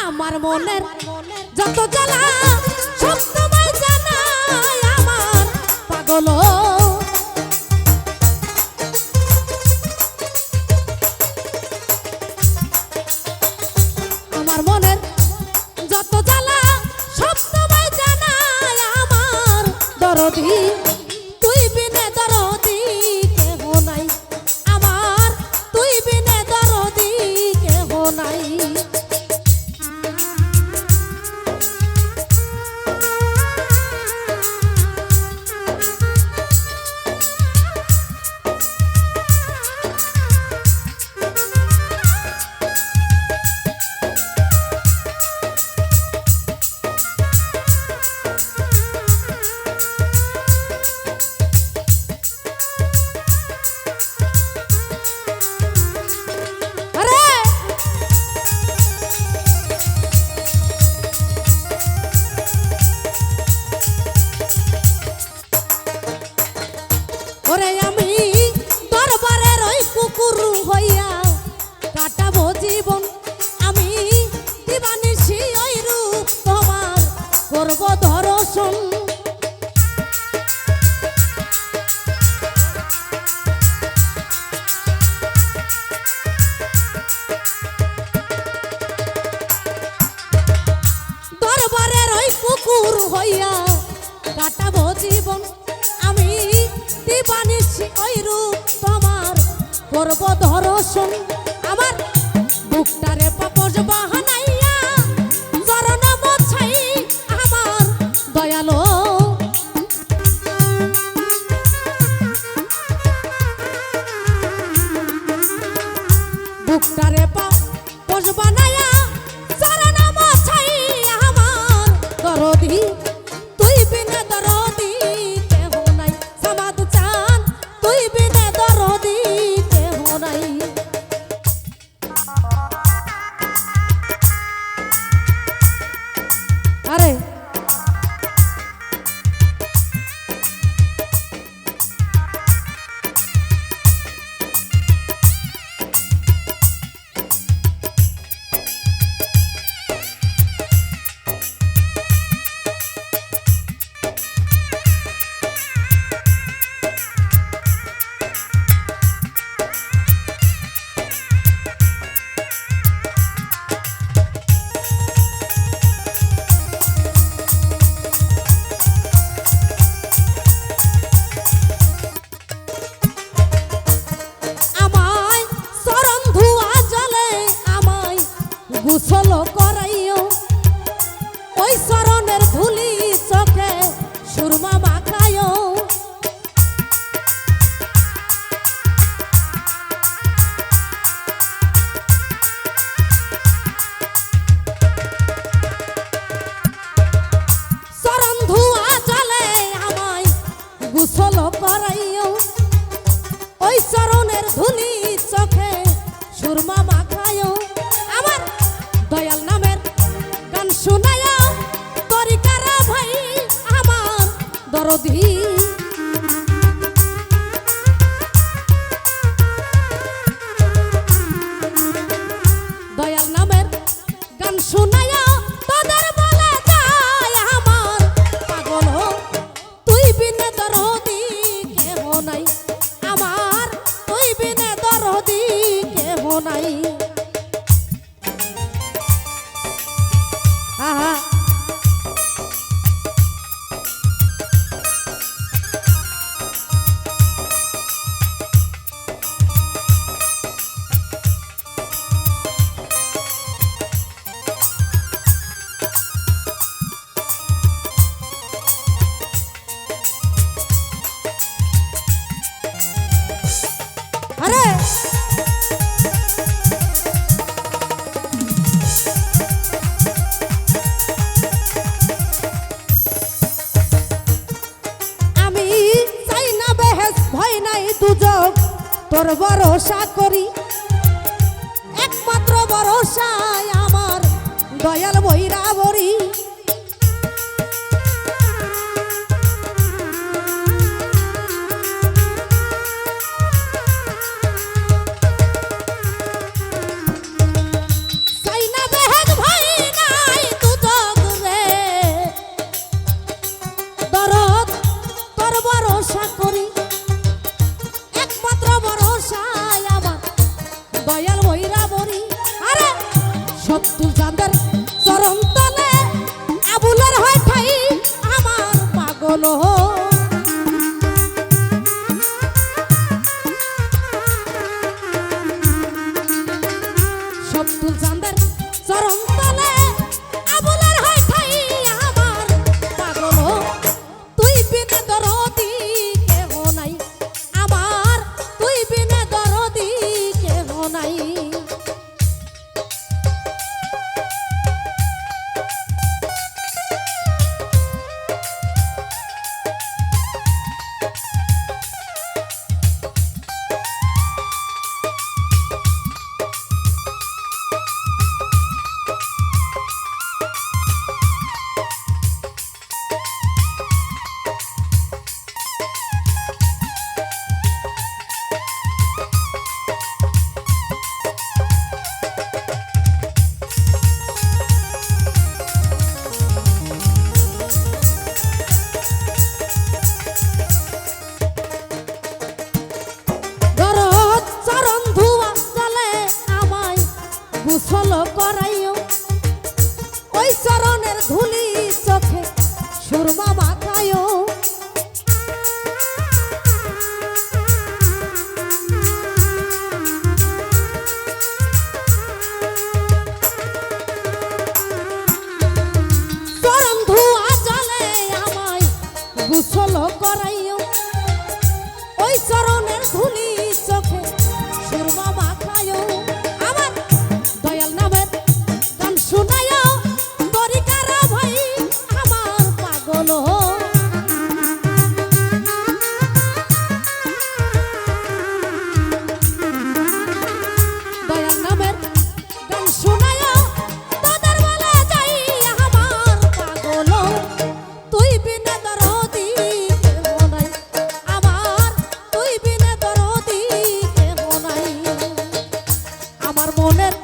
আমার মনের যত জ্বালা সব তোমায় জানাই আমার পাগল আমার মনের যত জ্বালা সব তোমায় জানাই আমার দরদি তুই বিনে দরদি কেহ নাই আমার তুই বিনে দরদি কেহ নাই ওরে আমি দরবারের ওই কুকুর হইয়া কাটাবো জীবন আমি দিবানিশি ওই রূপ তোমার করব দর্শন দরবারের ওই কুকুর হইয়া কাটাবো জীবন আমি দিবানিশি ওই রূপ তোমার করব দর্শন আমার বুকটারে পাপস বাহানাইয়া চরণ মোছাই আমার দয়ালো বুকটারে পাপস বানাইয়া চরণ মোছাই আমার দরদি তুই বিনে দরদি কেহ নাই সমাদ চান তুই বিনে দরদি কেহ নাই আরে গোসল করাইও ওই চরণের ধুলি চোখে সুরমা মাখাইও চরণ ধোয়া জলে আমায় গোসল করাইও ওই চরণের ধুলি চোখে সুরমা মাখাইও দয়াল নামের গান শুনায়া তরিকারা ভাই আমার দরদি দয়াল নামের গান শুনায়া তোদের বলে যায় আমার পাগল তুই বিনে দরদি কেহ নাই আমার তুই বিনে দরদি কেহ নাই আরে আমি চাই না বেহেস ভয় নাই দুজক তোর ভরসা করি একমাত্র ভরসায় আমার দয়াল বৈরাবরী চাই না বেহেস ভয় সত্তর চাঁদের চরণ তলে আবুলের হয় ঠাই আমার পাগল সত্তর চাঁদের চরণ তলে আবুলের হয় ঠাই আমার পাগল তুই বিনে দরদি কেহ নাই আমার তুই বিনে দরদি কেহ নাই গোসল করাইও ওই চরণের ধুলি চোখে সুরমা মাখায়ও চরণ ধোয়া জলে আমায় গোসল করাইও ওই চরণের ধুলি চোখে সুরমা মাখায়ও শুনায়ও তরিকার ভাই আমার পাগল দয়াল নামের গান শুনায়ও তোদের বলে যাই আমার পাগল তুই বিনে দরদি কেহ নাই আমার তুই বিনে দরদি কেহ নাই আমার মনের